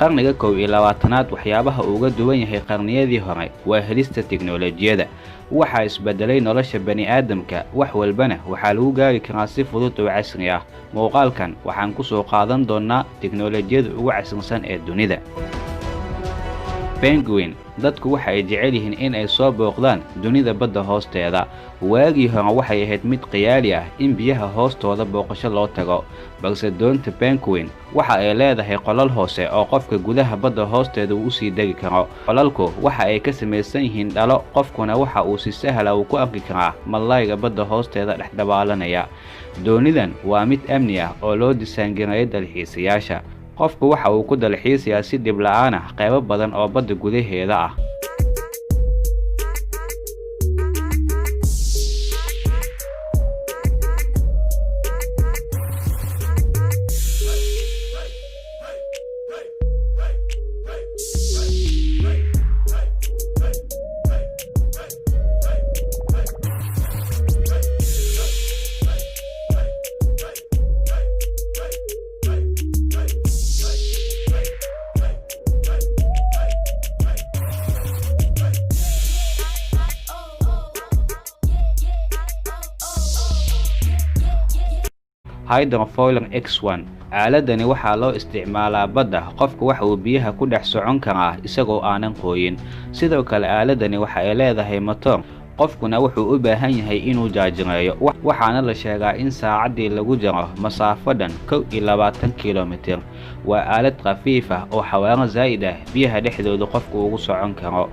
qarniga 21aad waxyaabaha uga duwan yahay qarniyadii hore waa helista tiknoolajiyada. Waxa isbedelay nolosha bani'aadamka, wax walbana waxa lagu gaari karaa si fudud oo casri ah. Muuqaalkan waxaan ku soo qaadan doonaa tiknoolajiyada ugu casrisan ee dunida. Penguin dadku waxa ay jecel yihiin in ay soo booqdaan dunida badda hoosteeda. Waagii hore waxay ahayd mid qiyaali ah in biyaha hoostooda booqasho loo tago, balse doonta Penguin waxa ay leedahay qolal hoose oo qofka gudaha badda hoosteeda uu sii degi karo. Qolalku waxa ay ka samaysan yihiin dhalo, qofkuna waxa uu si sahal ah ku arki karaa malayga badda hoosteeda dhex dabaalanaya. Doonidan waa mid amni ah oo loo disaangareeyay dalxiisayaasha. qofku waxa uu ku dalxiisayaa si dib la'aan ah qaybo badan oo badda gudaheeda ah. Hydrofoiler X1 aaladani waxaa loo isticmaalaa badda. Qofku waxa uu biyaha ku dhex socon karaa isagoo aanan qoyin. Sidoo kale aaladani waxa ay leedahay matoor, qofkuna wuxuu u baahan yahay inuu jaajireeyo. Waxaana la sheegaa in saacadii lagu jaro masaafo dhan 21 kiiloomitir. Waa aalad khafiif ah oo xawaaro zaid ah biyaha dhexdooda qofku ugu socon karo.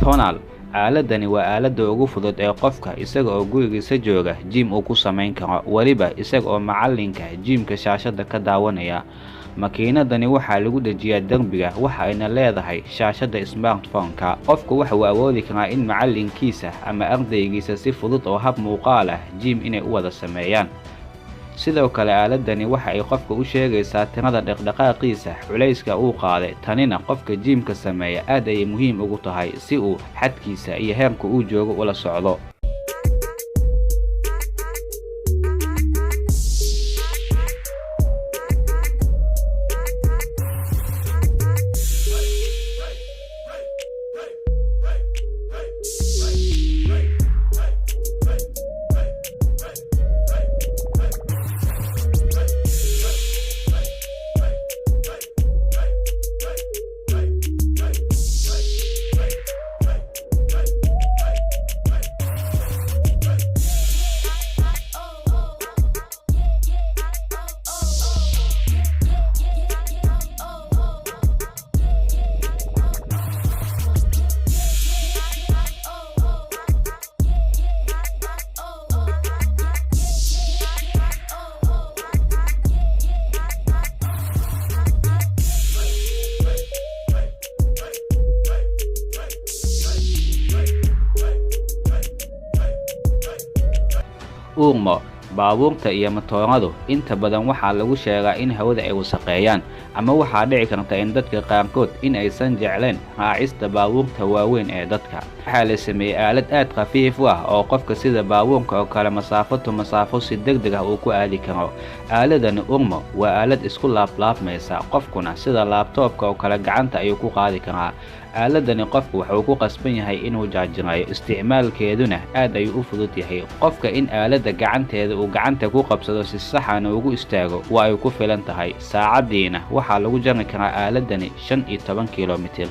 Tonal aaladani waa aaladda ugu fudud ee qofka isaga oo gurigiisa jooga jim uu ku samayn karo, waliba isaga oo macalinka jimka shaashada ka daawanaya. Makiinadani waxa lagu dhajiyaa darbiga, waxa ayna leedahay shaashada smartphone-ka. Qofku waxa uu awoodi karaa in macalinkiisa ama ardaygiisa si fudud oo hab muuqaal ah jim inay u wada sameeyaan. Sidoo kale aaladani waxa ay qofka u sheegaysaa tirada dhaqdhaqaaqiisa, culayska uu qaaday. Tanina qofka jimka sameeya aad ay muhiim ugu tahay si uu xadkiisa iyo heerka uu joogo ula socdo. Urmo baabuurta iyo matooradu inta badan waxaa lagu sheegaa in hawada ay wasaqeeyaan, ama waxaa dhici karta in dadka qaarkood in aysan jecleen raacista baabuurta waaweyn ee dadka. Waxaa la sameeyay aalad aad khafiif ah oo qofka sida baabuurka oo kale masaafo si degdeg ah uu ku aadi karo. Aaladani Urmo waa aalad isku laabmaysa, qofkuna sida laptopka oo kale gacanta ayuu ku qaadi karaa. aaladani qofku wuxuu ku qasban yahay inuu jaajireeyo, isticmaalkeeduna aad ayuu u fudud yahay. Qofka in aaladda gacanteeda uu gacanta ku qabsado si sax ah ugu istaago waa ay ku filan tahay. Saacadiina waxaa lagu jari karaa aaladani 15 kiiloomitir.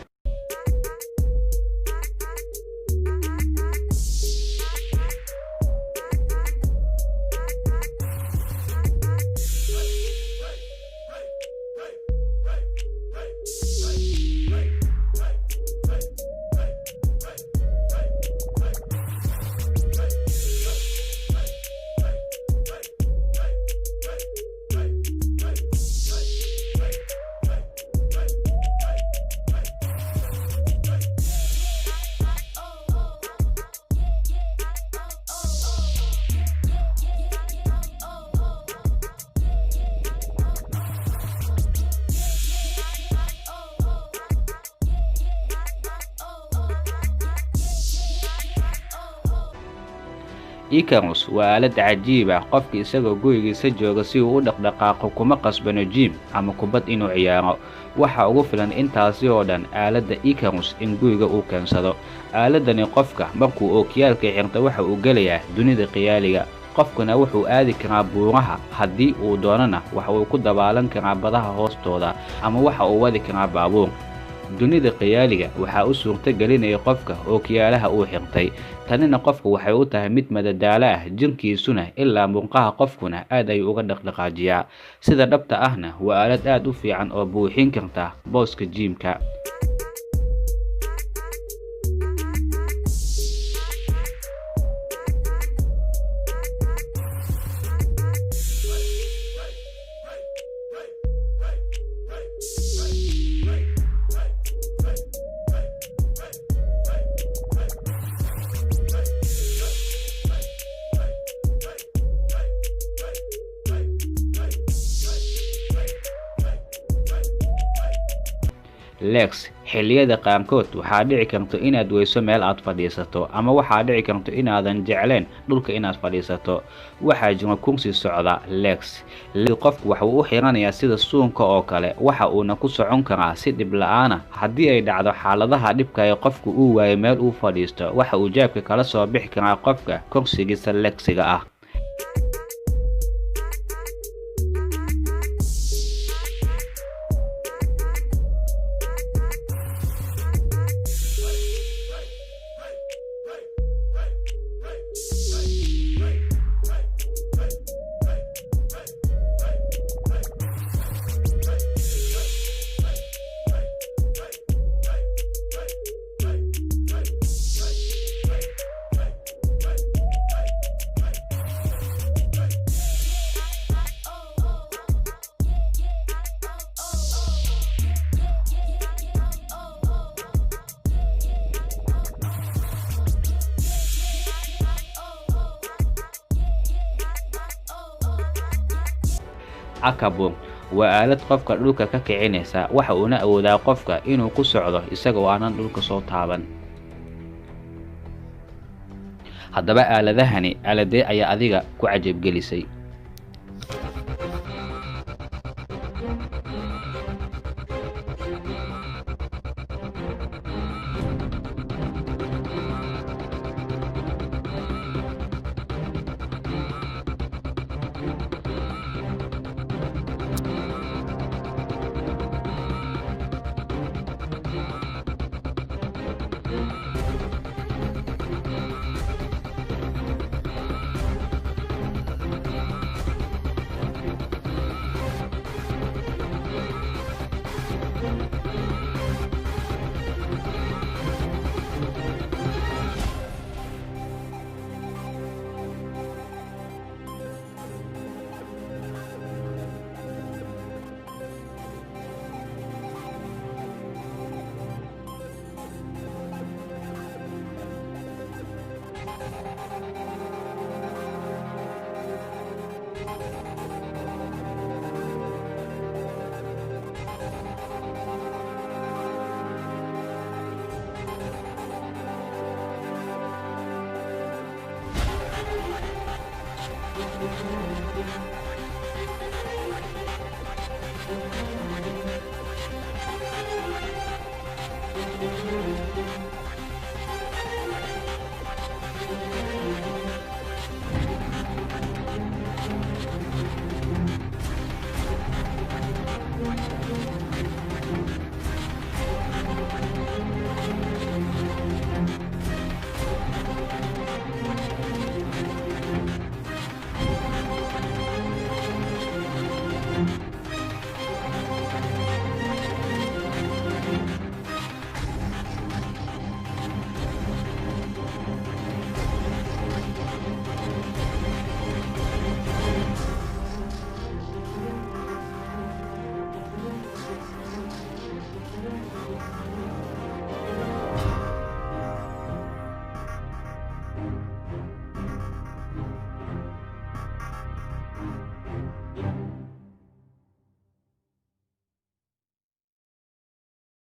Icarus waa aalad cajiib ah, qofka isagoo gurigiisa jooga si uu u dhaqdhaqaaqo kuma qasbano gym ama kubad inuu ciyaaro. Waxa ugu filan intaasi oo dhan aaladda Icarus in guriga uu keensado. Aaladani qofka markuu ookiyaalka xirto waxa uu gelayaa dunida khiyaaliga. Qofkuna wuxuu aadi karaa buuraha, haddii uu doonana waxa uu ku dabaalan karaa badaha hoostooda ama waxa uu wadi karaa baabuur. Dunida khiyaaliga waxa uu suurto gelinaya qofka ookiyaalaha uu xirtay. Tanina qofka waxay u tahay mid madadaalo ah, jirkiisuna ilaa murqaha qofkuna aad ayuu uga dhaqdhaqaajiyaa. Sida dhabta ahna waa aalad aad u fiican oo buuxin karta booska gym-ka. Legs xilliyada qaarkood waxaa dhici karta inaad weyso meel aad fadhiisato, ama waxaa dhici karta inaadan jecleen dhulka inaad fadhiisato. Waxaa jira kursi socda legs. Qofku waxa uu u xiranayaa sida suunka oo kale, waxa uuna ku socon karaa si dhib la'aan ah. Haddii ay dhacdo xaaladaha dhibka ee qofku uu waayo meel uu fadhiisto, waxa uu jeebka kala soo bixi karaa qofka kursigiisa legsiga ah. Akabung waa aalad qofka dhulka ka kicinaysa, waxa uuna awoodaa qofka inuu ku socdo isagoo aanan dhulka soo taaban. Haddaba aaladahani aaladee ayaa adiga ku cajab gelisay?